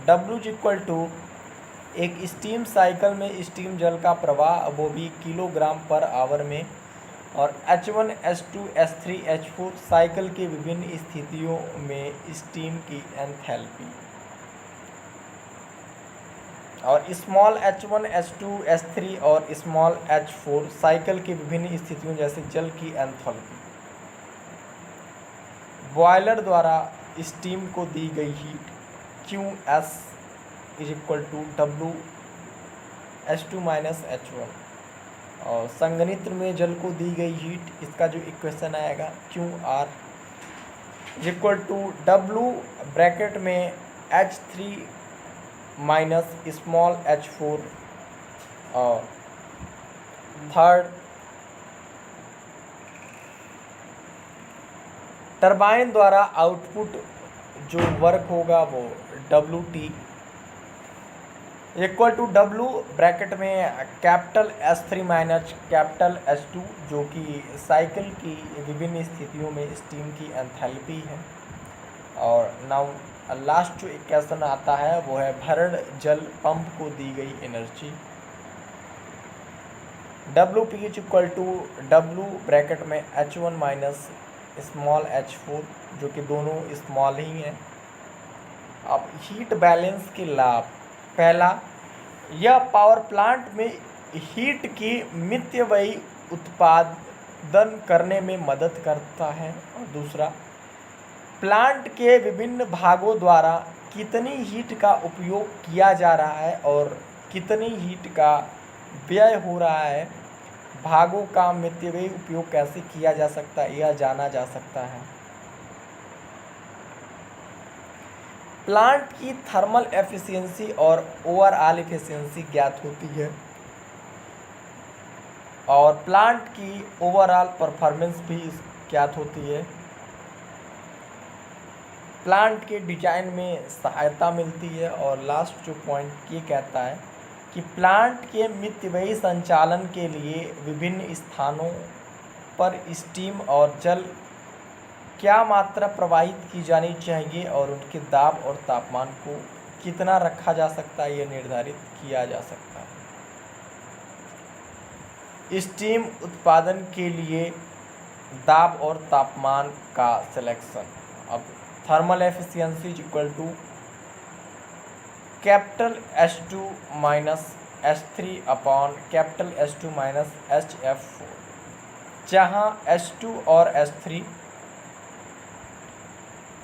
W is equal to एक स्टीम साइकिल में स्टीम जल का प्रवाह वो भी किलोग्राम पर आवर में, और H1 H2 H3 H4 cycle की विभिन्न स्थितियों में स्टीम की एंथैल्पी, और स्मॉल h1 h2 h3 और स्मॉल h4 साइकिल की विभिन्न स्थितियों जैसे जल की एंथैल्पी। बॉयलर द्वारा स्टीम को दी गई heat QS is equal to W H2 minus H1, और संघनित्र में जल को दी गई हीट, इसका जो इक्वेशन आएगा QR is equal to W bracket में H3 माइनस स्मॉल h4, और थर्ड टरबाइन द्वारा आउटपुट जो वर्क होगा वो WT equal to W bracket में capital S3 minus capital S2 जो कि साइकिल की विभिन्न स्थितियों में स्टीम की एंथैल्पी है। और नाउ लास्ट जो इक्वेशन आता है वो है भरण जल पंप को दी गई energy, WP is equal to W bracket में H1 माइनस स्मॉल h4 जो कि दोनों स्मॉल ही हैं। अब हीट बैलेंस के लाभ, पहला, यह पावर प्लांट में हीट की मितव्ययी उत्पादन करने में मदद करता है। और दूसरा, प्लांट के विभिन्न भागों द्वारा कितनी हीट का उपयोग किया जा रहा है और कितनी हीट का व्यय हो रहा है, भागों का मितव्ययी उपयोग कैसे किया जा सकता है, यह जाना जा सकता है। प्लांट की थर्मल एफिशिएंसी और ओवरऑल एफिशिएंसी ज्ञात होती है और प्लांट की ओवरऑल परफॉर्मेंस भी ज्ञात होती है। प्लांट के डिजाइन में सहायता मिलती है। और लास्ट जो पॉइंट ये कहता है कि प्लांट के मितव्ययी संचालन के लिए विभिन्न स्थानों पर स्टीम और जल क्या मात्रा प्रवाहित की जानी चाहिए और उनके दाब और तापमान को कितना रखा जा सकता है, यह निर्धारित किया जा सकता है। स्टीम उत्पादन के लिए दाब और तापमान का सिलेक्शन। अब thermal efficiency is equal to capital H2 minus H3 upon capital H2 minus HF4, जहाँ H2 और H3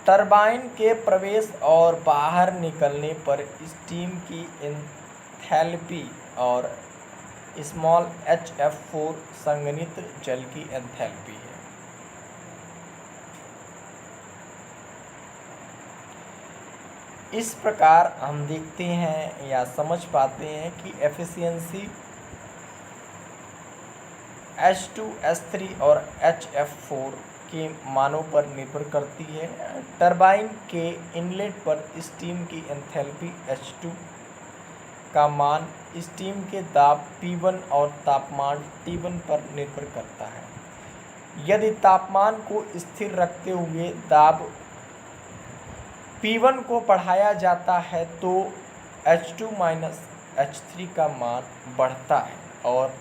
टरबाइन के प्रवेश और बाहर निकलने पर स्टीम की एंथैल्पी और स्मॉल HF4 संघनित जल की एंथैल्पी है। इस प्रकार हम देखते हैं या समझ पाते हैं कि एफिशिएंसी H2, H3 और HF4 के मानों पर निर्भर करती है। टरबाइन के इनलेट पर स्टीम की एंथैल्पी H2 का मान स्टीम के दाब P1 और तापमान T1 पर निर्भर करता है। यदि तापमान को स्थिर रखते हुए दाब P1 को बढ़ाया जाता है तो H2 माइनस H3 का मान बढ़ता है और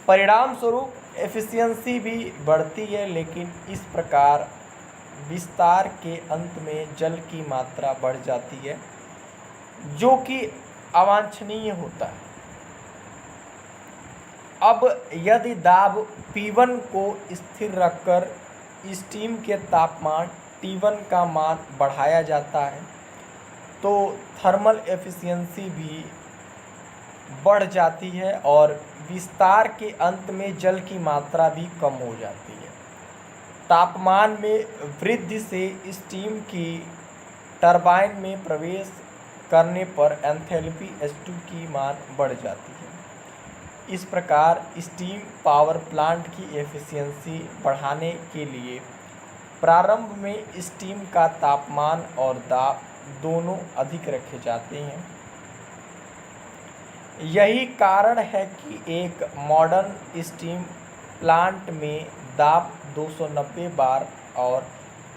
परिणाम स्वरूप एफिशिएंसी भी बढ़ती है। लेकिन इस प्रकार विस्तार के अंत में जल की मात्रा बढ़ जाती है, जो कि अवांछनीय होता है। अब यदि दाब P1 को स्थिर रखकर स्टीम के तापमान T1 का मान बढ़ाया जाता है तो थर्मल एफिशिएंसी भी बढ़ जाती है और विस्तार के अंत में जल की मात्रा भी कम हो जाती है। तापमान में वृद्धि से स्टीम की टरबाइन में प्रवेश करने पर एंथैल्पी H2 की मान बढ़ जाती है। इस प्रकार स्टीम पावर प्लांट की एफिशिएंसी बढ़ाने के लिए प्रारंभ में स्टीम का तापमान और दाब दोनों अधिक रखे जाते हैं। यही कारण है कि एक मॉडर्न स्टीम प्लांट में दाब 290 बार और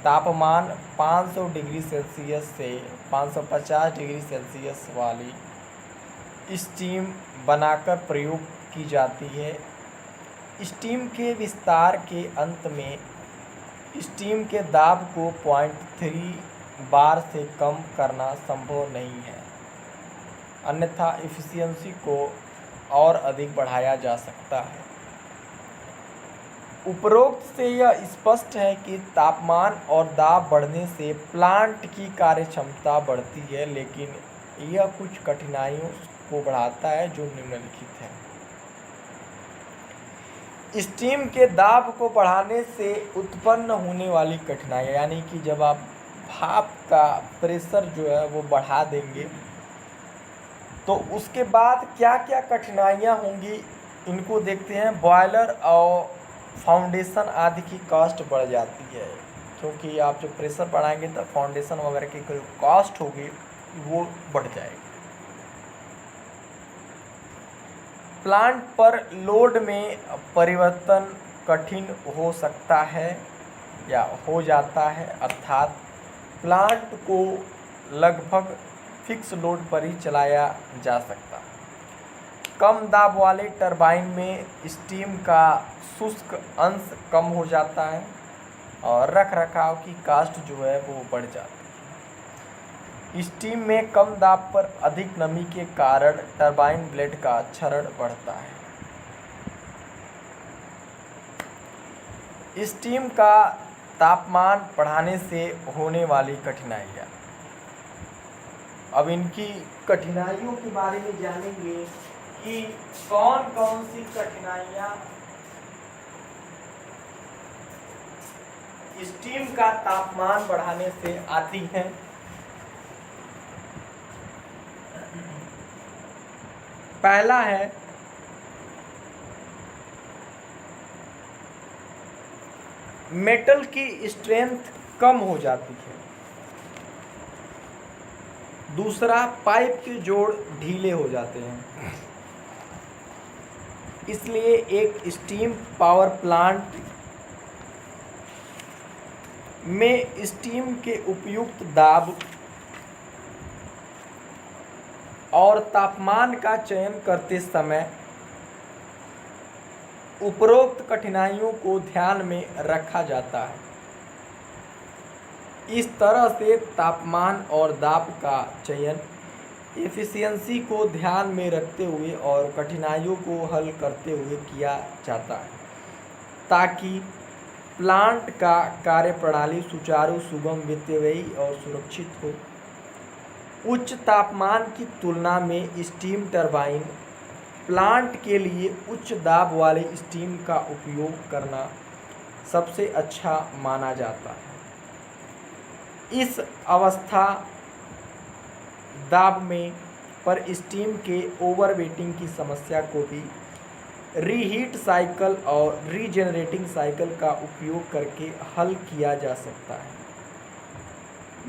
तापमान 500 डिग्री सेल्सियस से 550 डिग्री सेल्सियस वाली स्टीम बनाकर प्रयोग की जाती है। स्टीम के विस्तार के अंत में स्टीम के दाब को 0.3 बार से कम करना संभव नहीं है, अन्यथा एफिशिएंसी को और अधिक बढ़ाया जा सकता है। उपरोक्त से यह स्पष्ट है कि तापमान और दाब बढ़ने से प्लांट की कार्यक्षमता बढ़ती है, लेकिन यह कुछ कठिनाइयों को बढ़ाता है जो निम्नलिखित है। स्टीम के दाब को बढ़ाने से उत्पन्न होने वाली कठिनाइयाँ, यानी कि जब आप भाप का प्रेशर जो है वो बढ़ा देंगे तो उसके बाद क्या क्या कठिनाइयाँ होंगी, इनको देखते हैं। बॉयलर और फाउंडेशन आदि की कॉस्ट बढ़ जाती है, क्योंकि आप जब प्रेशर बढ़ाएंगे तो फाउंडेशन वगैरह की जो कॉस्ट होगी वो बढ़ जाएगी। प्लांट पर लोड में परिवर्तन कठिन हो सकता है या हो जाता है, अर्थात प्लांट को लगभग फिक्स लोड पर ही चलाया जा सकता है। कम दाब वाले टरबाइन में स्टीम का शुष्क अंश कम हो जाता है और रख रखाव की कॉस्ट जो है वो बढ़ जाती है। स्टीम में कम दाब पर अधिक नमी के कारण टरबाइन ब्लेड का क्षरण बढ़ता है। स्टीम का तापमान बढ़ाने से होने वाली कठिनाइयाँ। अब इनकी कठिनाइयों के बारे में जानेंगे कि कौन कौन सी कठिनाइयाँ स्टीम का तापमान बढ़ाने से आती हैं। पहला है मेटल की स्ट्रेंथ कम हो जाती है। दूसरा, पाइप के जोड़ ढीले हो जाते हैं। इसलिए एक स्टीम पावर प्लांट में स्टीम के उपयुक्त दाब और तापमान का चयन करते समय उपरोक्त कठिनाइयों को ध्यान में रखा जाता है। इस तरह से तापमान और दाब का चयन एफिशिएंसी को ध्यान में रखते हुए और कठिनाइयों को हल करते हुए किया जाता है, ताकि प्लांट का कार्यप्रणाली सुचारू, सुगम, वित्तव्ययी और सुरक्षित हो। उच्च तापमान की तुलना में स्टीम टरबाइन प्लांट के लिए उच्च दाब वाले स्टीम का उपयोग करना सबसे अच्छा माना जाता है। इस अवस्था दाब में पर स्टीम के ओवरवेटिंग की समस्या को भी रीहीट साइकिल और रीजेनरेटिंग साइकिल का उपयोग करके हल किया जा सकता है।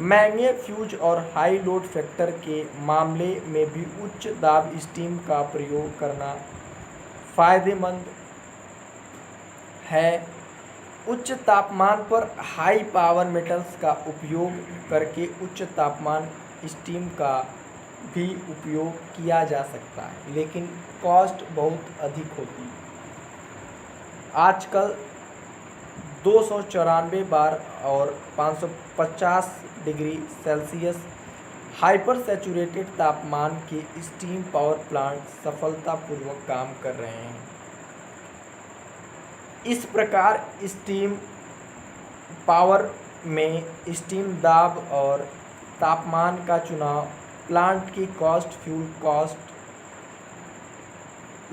महंगे फ्यूज और हाई लोड फैक्टर के मामले में भी उच्च दाब स्टीम का प्रयोग करना फायदेमंद है। उच्च तापमान पर हाई पावर मेटल्स का उपयोग करके उच्च तापमान स्टीम का भी उपयोग किया जा सकता है, लेकिन कॉस्ट बहुत अधिक होती है। आजकल 294 बार और 550 डिग्री सेल्सियस हाइपर सैचुरेटेड तापमान के स्टीम पावर प्लांट सफलतापूर्वक काम कर रहे हैं। इस प्रकार स्टीम पावर में स्टीम दाब और तापमान का चुनाव प्लांट की cost, fuel cost,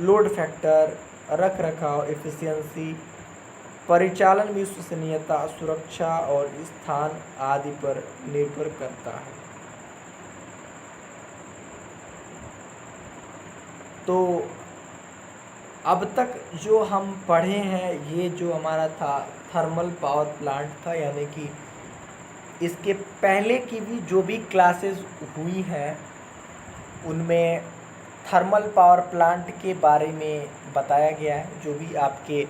load factor, रखरखाव एफिशिएंसी, परिचालन विश्वसनीयता, सुरक्षा और स्थान आदि पर निर्भर करता है। तो अब तक जो हम पढ़े हैं, ये जो हमारा था थर्मल पावर प्लांट था, यानी कि इसके पहले की भी जो भी क्लासेस हुई हैं उनमें थर्मल पावर प्लांट के बारे में बताया गया है। जो भी आपके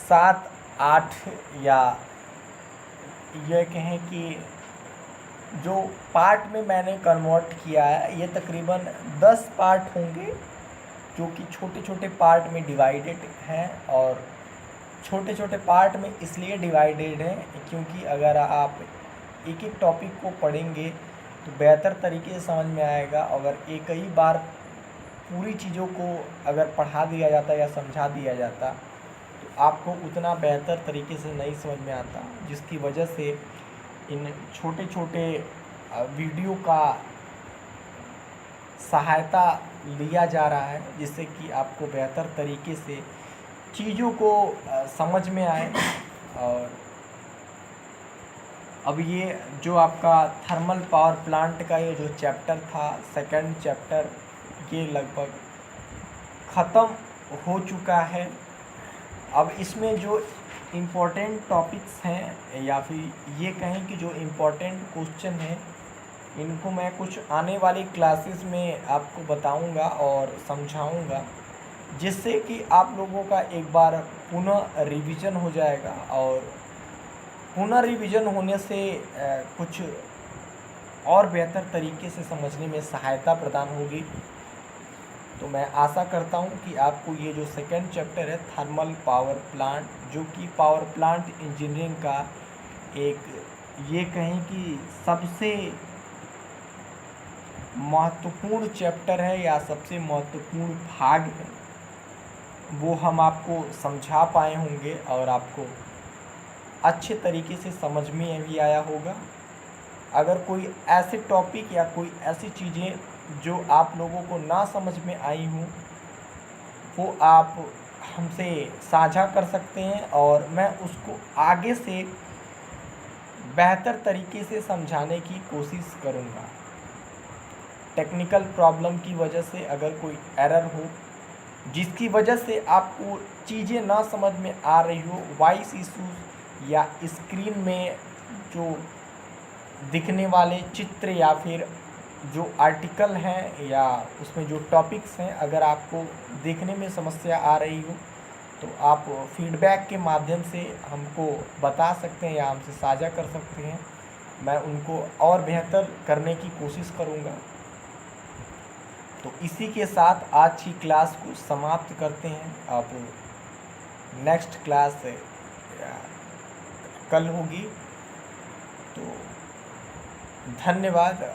7, 8 या ये कहें कि जो पार्ट में मैंने कन्वर्ट किया है, ये तकरीबन 10 पार्ट होंगे, जो कि छोटे छोटे पार्ट में डिवाइडेड हैं। और छोटे छोटे पार्ट में इसलिए डिवाइडेड हैं क्योंकि अगर आप एक एक टॉपिक को पढ़ेंगे तो बेहतर तरीके से समझ में आएगा। अगर एक ही बार पूरी चीज़ों को अगर पढ़ा दिया जाता या समझा दिया जाता तो आपको उतना बेहतर तरीके से नहीं समझ में आता, जिसकी वजह से इन छोटे छोटे वीडियो का सहायता लिया जा रहा है, जिससे कि आपको बेहतर तरीके से चीज़ों को समझ में आए। और अब ये जो आपका थर्मल पावर प्लांट का ये जो चैप्टर था, सेकंड चैप्टर, ये लगभग ख़त्म हो चुका है। अब इसमें जो इम्पोर्टेंट टॉपिक्स हैं या फिर ये कहें कि जो इम्पोर्टेंट क्वेश्चन हैं, इनको मैं कुछ आने वाली क्लासेस में आपको बताऊंगा और समझाऊंगा, जिससे कि आप लोगों का एक बार पुनः रिवीजन हो जाएगा। और पुनः रिवीजन होने से कुछ और बेहतर तरीके से समझने में सहायता प्रदान होगी। तो मैं आशा करता हूं कि आपको ये जो सेकंड चैप्टर है थर्मल पावर प्लांट, जो कि पावर प्लांट इंजीनियरिंग का एक ये कहें कि सबसे महत्वपूर्ण चैप्टर है या सबसे महत्वपूर्ण भाग है वो हम आपको समझा पाए होंगे और आपको अच्छे तरीके से समझ में भी आया होगा। अगर कोई ऐसे टॉपिक या कोई ऐसी चीज़ें जो आप लोगों को ना समझ में आई हों वो आप हमसे साझा कर सकते हैं और मैं उसको आगे से बेहतर तरीके से समझाने की कोशिश करूँगा। टेक्निकल प्रॉब्लम की वजह से अगर कोई एरर हो जिसकी वजह से आपको चीज़ें ना समझ में आ रही हो, वॉइस इश्यूज या स्क्रीन में जो दिखने वाले चित्र या फिर जो आर्टिकल हैं या उसमें जो टॉपिक्स हैं अगर आपको देखने में समस्या आ रही हो तो आप फीडबैक के माध्यम से हमको बता सकते हैं या हमसे साझा कर सकते हैं। मैं उनको और बेहतर करने की कोशिश करूँगा। तो इसी के साथ आज की क्लास को समाप्त करते हैं। अब नेक्स्ट क्लास कल होगी। तो धन्यवाद।